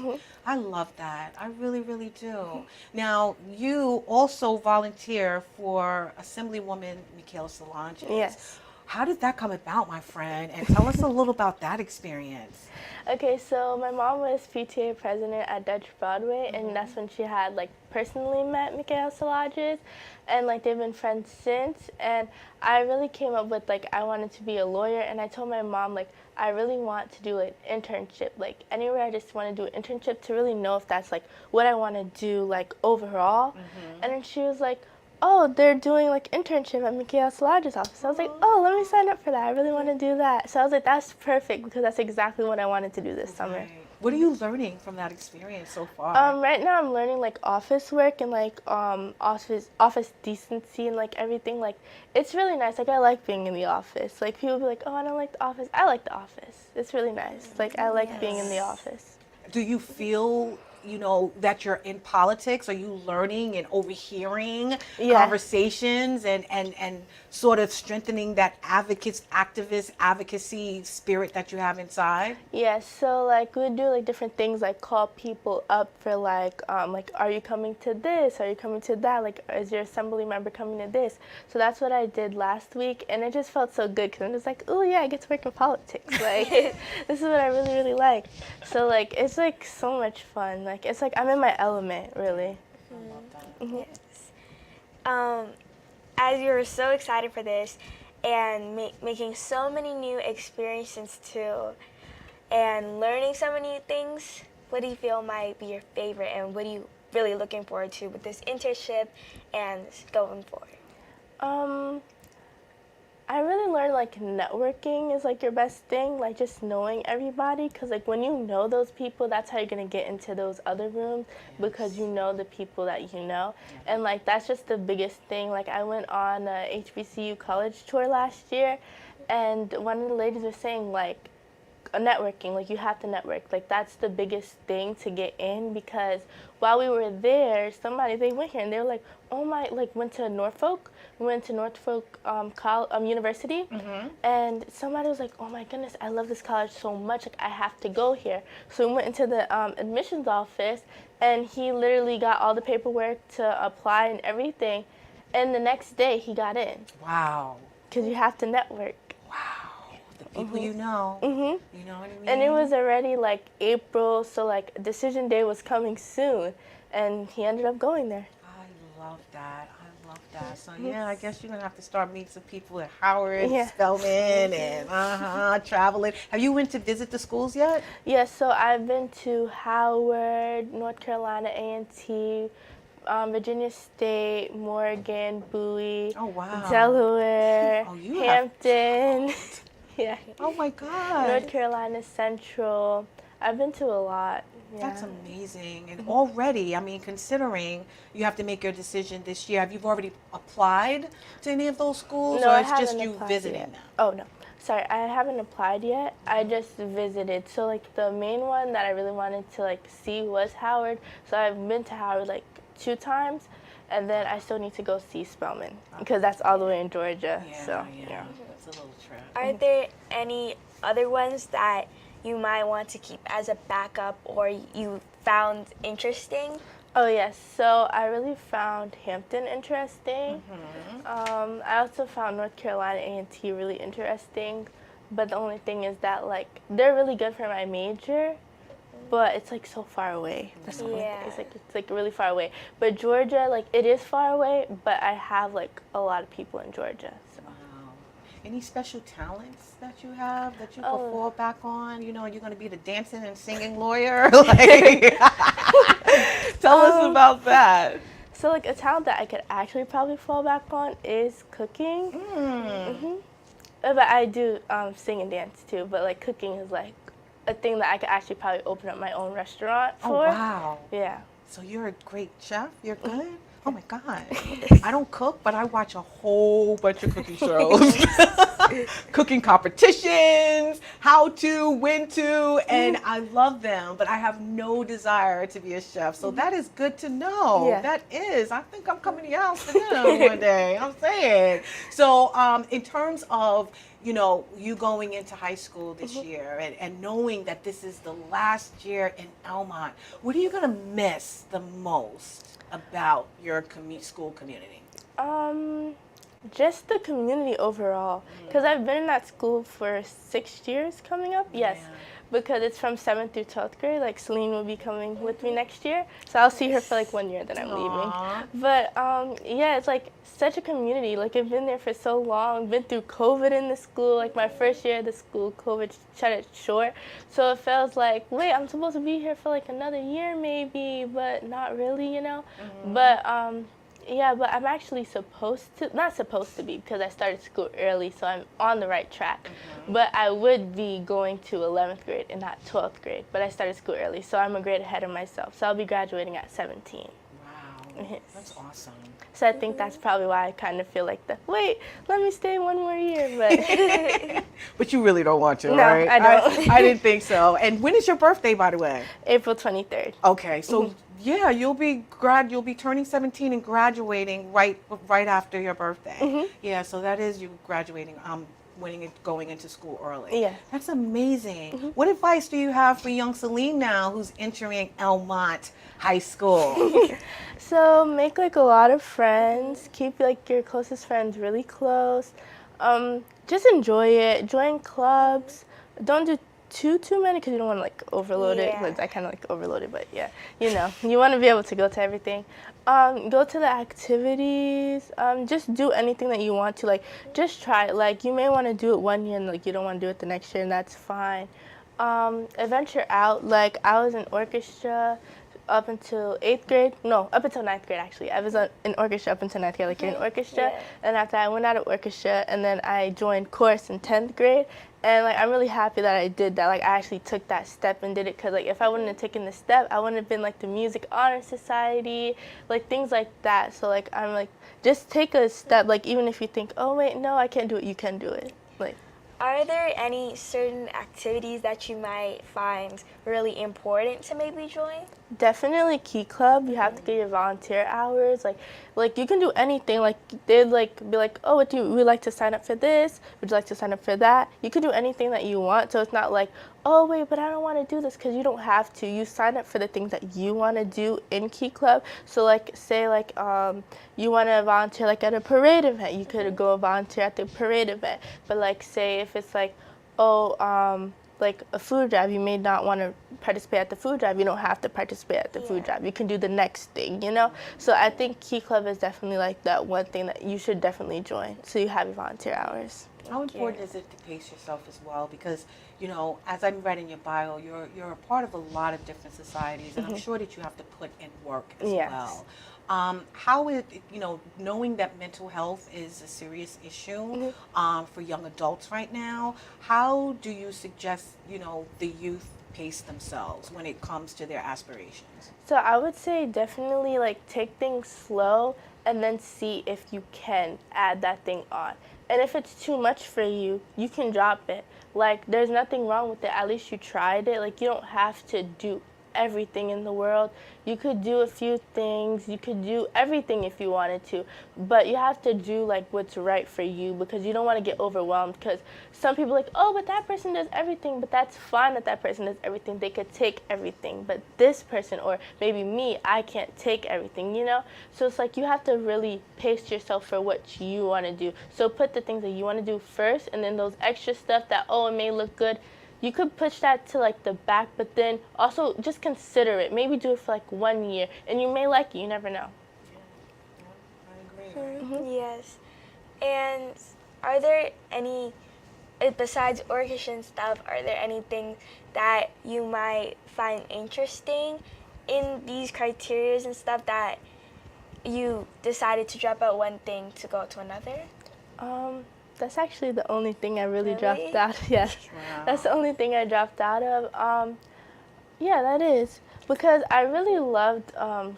I love that. I really, really do. Now, you also volunteer for Assemblywoman Mikhail Solange. Yes. How did that come about, my friend? And tell us a little about that experience. Okay, so my mom was PTA president at Dutch Broadway, and that's when she had, like, personally met Mikhail Solange, and, like, they've been friends since. And I really came up with, like, I wanted to be a lawyer, and I told my mom, like, I really want to do an internship. Like, anywhere I just want to do an internship to really know if that's, like, what I want to do, like, overall. And then she was like, oh, they're doing, like, internship at Mikhail Solange's office. I was like, oh, let me sign up for that. I really want to do that. So I was like, that's perfect because that's exactly what I wanted to do this summer. Right. What are you learning from that experience so far? Right now I'm learning, like, office work and, like, office decency and, like, everything. Like, it's really nice. Like, I like being in the office. Like, people be like, oh, I don't like the office. I like the office. It's really nice. Like, I like being in the office. Do you feel, you know, that you're in politics? Are you learning and overhearing conversations and sort of strengthening that activist advocacy spirit that you have inside? Yeah, so, like, we do, like, different things, like, call people up for, like, are you coming to this? Are you coming to that? Like, is your assembly member coming to this? So that's what I did last week, and it just felt so good because I'm just like, oh, yeah, I get to work in politics. Like, this is what I really, really like. So, like, it's, like, so much fun. Like, it's like I'm in my element, really. Yes. As you're so excited for this and making so many new experiences too and learning so many things, what do you feel might be your favorite and what are you really looking forward to with this internship and going forward? I really learned, like, networking is, like, your best thing, like, just knowing everybody, because, like, when you know those people, that's how you're going to get into those other rooms, because you know the people that you know, and, like, that's just the biggest thing. Like, I went on a HBCU college tour last year, and one of the ladies was saying, like, networking, like, you have to network. Like, that's the biggest thing to get in, because while we were there, they went here and they were like, oh my, like, we went to Norfolk University, and somebody was like, oh my goodness, I love this college so much, like, I have to go here. So we went into the admissions office, and he literally got all the paperwork to apply and everything, and the next day he got in. Wow. Because you have to network. People you know. You know what I mean? And it was already, like, April, so, like, decision day was coming soon, and he ended up going there. I love that. So, yeah, I guess you're going to have to start meeting some people at Howard, Spelman, and traveling. Have you went to visit the schools yet? Yes, so I've been to Howard, North Carolina A&T, Virginia State, Morgan, Bowie, Delaware, Hampton. Yeah. Oh my God. North Carolina Central. I've been to a lot. Yeah. That's amazing. And already, I mean, considering you have to make your decision this year, have you already applied to any of those schools? No, or I it's just haven't you applied visiting yet. them? Oh, no. Sorry, I haven't applied yet. I just visited. So like the main one that I really wanted to like see was Howard. So I've been to Howard like 2 times, and then I still need to go see Spelman because that's all the way in Georgia. So yeah. It's a little trip. Are there any other ones that you might want to keep as a backup or you found interesting? Oh yes, so I really found Hampton interesting. I also found North Carolina A&T really interesting, but the only thing is that like they're really good for my major, but it's like so far away. That's the only thing. It's like really far away. But Georgia, like it is far away, but I have like a lot of people in Georgia. So. Wow. Any special talents that you have that you can fall back on? You know, you're going to be the dancing and singing lawyer. Like, tell us about that. So like a talent that I could actually probably fall back on is cooking. But I do sing and dance too. But like cooking is like a thing that I could actually probably open up my own restaurant for. Oh, wow. Yeah. So you're a great chef? You're good? Oh my God. I don't cook, but I watch a whole bunch of cooking shows. Cooking competitions, how to, when to, and I love them, but I have no desire to be a chef. So that is good to know. Yeah. That is. I think I'm coming to your house for dinner one day. I'm saying. So in terms of, you know, you going into high school this year and knowing that this is the last year in Elmont, what are you going to miss the most about your school community? Just the community overall, because I've been in that school for 6 years coming up. Yes, because it's from 7th through 12th grade. Like Celine will be coming with me next year, so I'll see her for like 1 year, then I'm leaving. But yeah, it's like such a community. Like I've been there for so long, been through COVID in the school. Like my first year at the school, COVID shut it short, so it feels like, wait, I'm supposed to be here for like another year maybe, but not really, you know. But yeah, but I'm actually not supposed to be because I started school early, so I'm on the right track. But I would be going to 11th grade and not 12th grade, but I started school early, so I'm a grade ahead of myself. So I'll be graduating at 17. Wow, that's awesome. So I think that's probably why I kind of feel like wait, let me stay 1 more year, but But you really don't want to, No, right? I don't. I didn't think so. And when is your birthday, by the way? April 23rd. Okay, so yeah, you'll be turning 17 and graduating right after your birthday. Yeah, so that is you graduating, going into school early. Yeah. That's amazing. What advice do you have for young Celine now who's entering Elmont High School? So make like a lot of friends. Keep like your closest friends really close. Just enjoy it. Join clubs. Don't do too many because you don't want to like overload it. Like, I kind of like overloaded, but yeah, you know, you want to be able to go to everything. Go to the activities. Just do anything that you want to. Like, just try it. Like, you may want to do it 1 year and like you don't want to do it the next year, and that's fine. Venture out. Like, I was in orchestra up until 8th grade. No, up until 9th grade actually. I was in orchestra up until 9th grade. Like, you're in orchestra, and after I went out of orchestra, and then I joined chorus in 10th grade. And like I'm really happy that I did that. Like I actually took that step and did it, because like if I wouldn't have taken the step, I wouldn't have been like the Music Honor Society, like things like that. So like I'm like, just take a step. Like even if you think, oh wait, no, I can't do it, you can do it. Like. Are there any certain activities that you might find really important to maybe join? Definitely Key Club. You have to get your volunteer hours. Like you can do anything. Like they'd like be like, oh, would like to sign up for this? Would you like to sign up for that? You can do anything that you want. So it's not like, oh wait, but I don't want to do this, because you don't have to. You sign up for the things that you want to do in Key Club. So like say like you want to volunteer like at a parade event, you could go volunteer at the parade event. But like say if it's like, oh like a food drive, you may not want to participate at the food drive. You don't have to participate at the food drive. You can do the next thing, you know? So I think Key Club is definitely like that one thing that you should definitely join, so you have your volunteer hours. How important is it to pace yourself as well? Because, you know, as I read in your bio, you're a part of a lot of different societies, and I'm sure that you have to put in work as well. How is, you know, knowing that mental health is a serious issue for young adults right now, how do you suggest, you know, the youth pace themselves when it comes to their aspirations? So I would say definitely like take things slow and then see if you can add that thing on. And if it's too much for you, you can drop it. Like, there's nothing wrong with it. At least you tried it. Like, you don't have to do everything in the world. You could do a few things. You could do everything if you wanted to. But you have to do, like, what's right for you, because you don't want to get overwhelmed. Because some people are like, oh, but that person does everything. But that's fine that that person does everything. They could take everything. But this person, or maybe me, I can't take everything, you know? So it's like you have to really pace yourself for what you want to do. So put the things that you want to do first, and then those extra stuff that, oh, it may look good, you could push that to like the back, but then also just consider it. Maybe do it for like 1 year, and you may like it. You never know. I agree. Yes. And are there any, besides orchestra and stuff, are there anything that you might find interesting in these criterias and stuff that you decided to drop out one thing to go to another? That's actually the only thing I really dropped out. Yes, Wow. that's the only thing I dropped out of. Yeah, that is. Because I really loved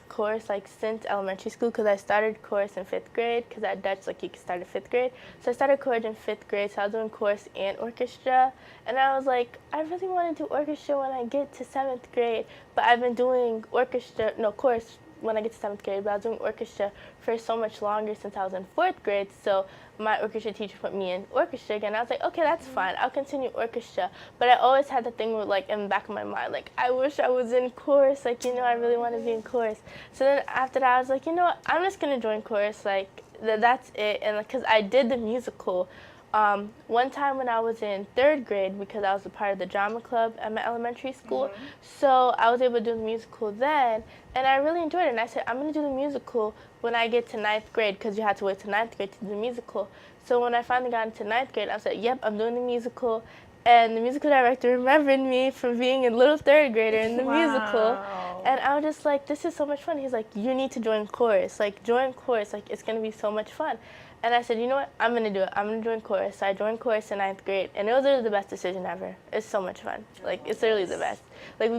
chorus like since elementary school, because I started chorus in 5th grade, because at Dutch like you can start in 5th grade. So I started chorus in 5th grade, so I was doing chorus and orchestra. And I was like, I really want to do orchestra when I get to 7th grade. But I've been doing chorus when I get to 7th grade, but I was doing orchestra for so much longer since I was in 4th grade. So my orchestra teacher put me in orchestra again. I was like, okay, that's fine. I'll continue orchestra. But I always had the thing with, like, in the back of my mind, like, I wish I was in chorus. Like, you know, I really want to be in chorus. So then after that, I was like, you know what? I'm just going to join chorus. Like, that's it. And because I did the musical one time when I was in 3rd grade, because I was a part of the drama club at my elementary school. So I was able to do the musical then, and I really enjoyed it. And I said, I'm going to do the musical when I get to 9th grade, because you had to wait to 9th grade to do the musical. So when I finally got into 9th grade, I said, yep, I'm doing the musical. And the musical director remembered me from being a little 3rd grader in the musical. And I was just like, this is so much fun. He's like, you need to join chorus. Like, join chorus. Like, it's going to be so much fun. And I said, you know what? I'm going to do it. I'm going to join chorus. So I joined chorus in 9th grade. And it was literally the best decision ever. It's so much fun. Like, it's literally the best. Like,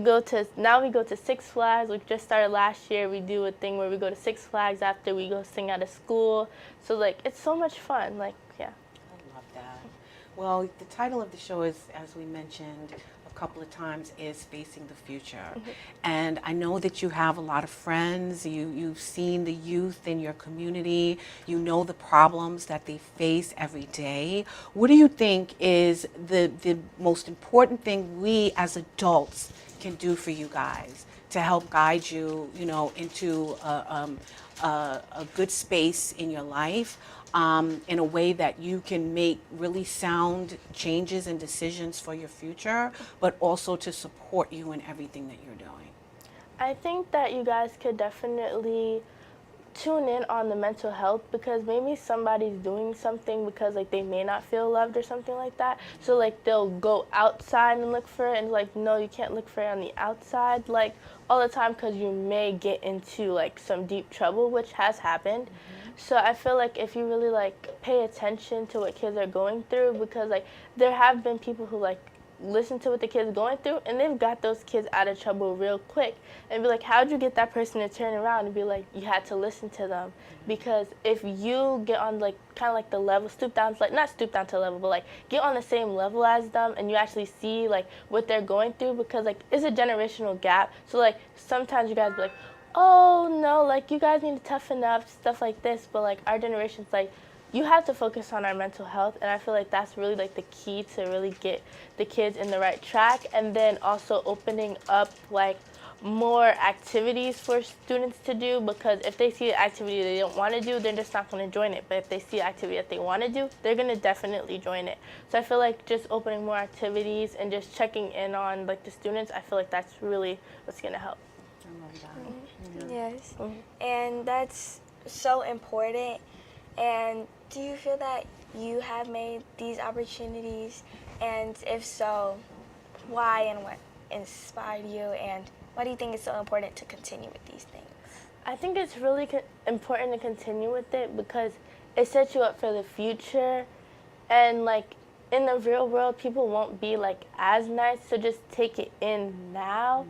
now we go to Six Flags. We just started last year. We do a thing where we go to Six Flags after we go sing out of school. So, like, it's so much fun. Like, yeah. I love that. Well, the title of the show is, as we mentioned a couple of times, is Facing the Future. And I know that you have a lot of friends. You've seen the youth in your community. You know the problems that they face every day. What do you think is the most important thing we as adults can do for you guys to help guide you, you know, into a good space in your life? In a way that you can make really sound changes and decisions for your future, but also to support you in everything that you're doing? I think that you guys could definitely tune in on the mental health, because maybe somebody's doing something because like they may not feel loved or something like that. So like they'll go outside and look for it, and like, no, you can't look for it on the outside like all the time, because you may get into like some deep trouble, which has happened. So I feel like if you really like pay attention to what kids are going through, because like there have been people who like listen to what the kids are going through, and they've got those kids out of trouble real quick, and be like, how'd you get that person to turn around? And be like, you had to listen to them. Because if you get on like kind of like the level, stoop down, like not stoop down to the level, but like get on the same level as them, and you actually see like what they're going through, because like it's a generational gap. So like sometimes you guys be like, oh no, like you guys need to toughen up, stuff like this, but like our generation's like, you have to focus on our mental health, and I feel like that's really like the key to really get the kids in the right track. And then also opening up like more activities for students to do, because if they see an activity they don't want to do, they're just not going to join it. But if they see an activity that they want to do, they're going to definitely join it. So I feel like just opening more activities and just checking in on like the students, I feel like that's really what's going to help. I love that. Yes. And that's so important. And do you feel that you have made these opportunities? And if so, why, and what inspired you? And why do you think it's so important to continue with these things? I think it's really important to continue with it, because it sets you up for the future. And like in the real world, people won't be like as nice, so just take it in now.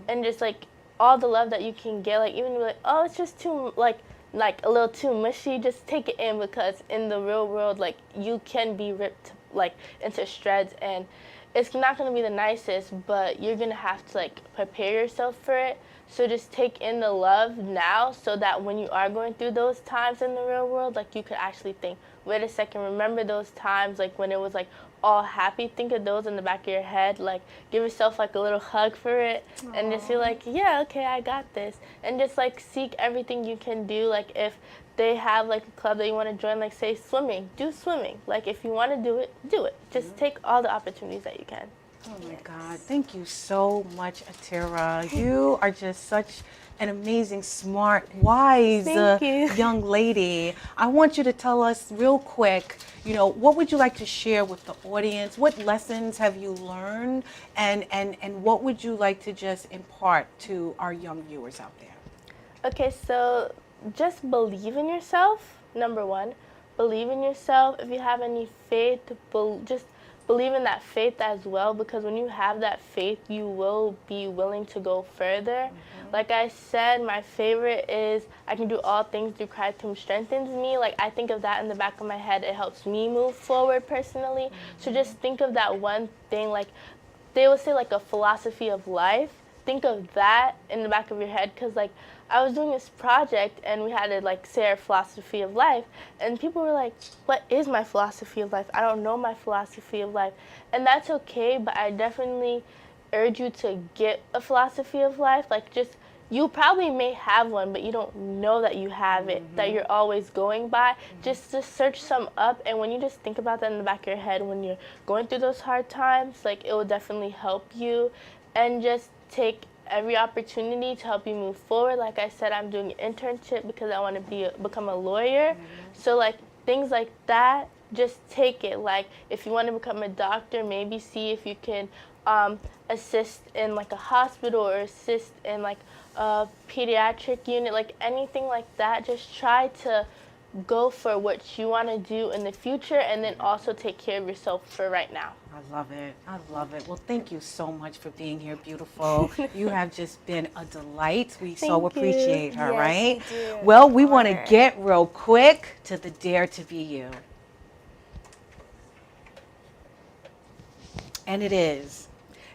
And just like all the love that you can get, like even be like, oh, it's just too, like like a little too mushy, just take it in, because in the real world, like, you can be ripped like into shreds, and it's not going to be the nicest, but you're going to have to like prepare yourself for it. So just take in the love now, so that when you are going through those times in the real world, like, you could actually think, wait a second, remember those times, like, when it was like all happy. Think of those in the back of your head. Like, give yourself like a little hug for it. Aww. And just feel like, yeah, okay, I got this. And just like seek everything you can do. Like, if they have like a club that you want to join, like, say swimming, do swimming. Like, if you want to do it, do it. Just take all the opportunities that you can. Oh my God, thank you so much, Atira. You are just such an amazing, smart, wise young lady. I want you to tell us real quick, you know, what would you like to share with the audience? What lessons have you learned? And what would you like to just impart to our young viewers out there? Okay, so just believe in yourself, number one. Believe in yourself. If you have any faith, just believe in that faith as well, because when you have that faith, you will be willing to go further. Like I said, my favorite is I can do all things through Christ who strengthens me. Like, I think of that in the back of my head. It helps me move forward personally. So just think of that one thing. Like, they would say like a philosophy of life. Think of that in the back of your head, because like, I was doing this project and we had to like say our philosophy of life, and people were like, what is my philosophy of life? I don't know my philosophy of life. And that's okay, but I definitely urge you to get a philosophy of life. Like, just, you probably may have one, but you don't know that you have it, that you're always going by. Just search some up, and when you just think about that in the back of your head when you're going through those hard times, like, it will definitely help you. And just take every opportunity to help you move forward. Like I said, I'm doing an internship because I want to become a lawyer. So like, things like that, just take it. Like, if you want to become a doctor, maybe see if you can assist in like a hospital, or assist in like a pediatric unit, like anything like that. Just try to go for what you want to do in the future, and then also take care of yourself for right now. I love it. I love it. Well, thank you so much for being here, beautiful. You have just been a delight. We so appreciate her, yes, right? We do. Well, we want to get real quick to the Dare to Be You. And it is.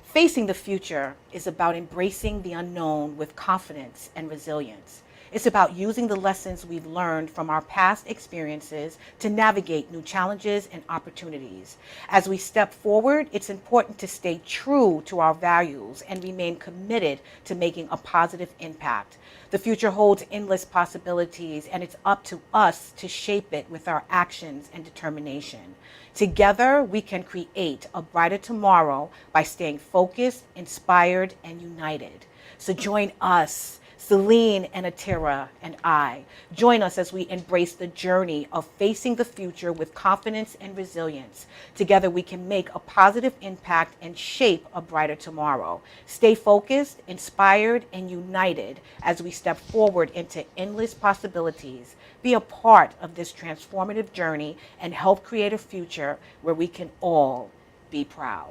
Facing the future is about embracing the unknown with confidence and resilience. It's about using the lessons we've learned from our past experiences to navigate new challenges and opportunities. As we step forward, it's important to stay true to our values and remain committed to making a positive impact. The future holds endless possibilities, and it's up to us to shape it with our actions and determination. Together, we can create a brighter tomorrow by staying focused, inspired, and united. So join us, Celine and Atira and I. Join us as we embrace the journey of facing the future with confidence and resilience. Together we can make a positive impact and shape a brighter tomorrow. Stay focused, inspired, and united as we step forward into endless possibilities. Be a part of this transformative journey and help create a future where we can all be proud.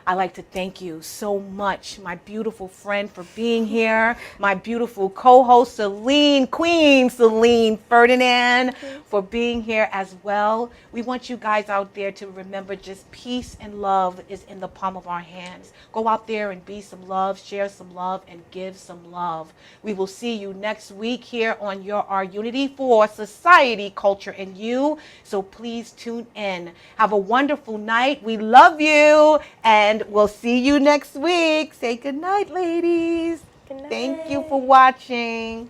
I'd like to thank you so much, my beautiful friend, for being here. My beautiful co-host, Queen Celine Ferdinand, for being here as well. We want you guys out there to remember, just peace and love is in the palm of our hands. Go out there and be some love, share some love, and give some love. We will see you next week here on Our Unity for Society, Culture, and You. So please tune in. Have a wonderful night. We love you, and we'll see you next week. Say good night, ladies. Good night. Thank you for watching.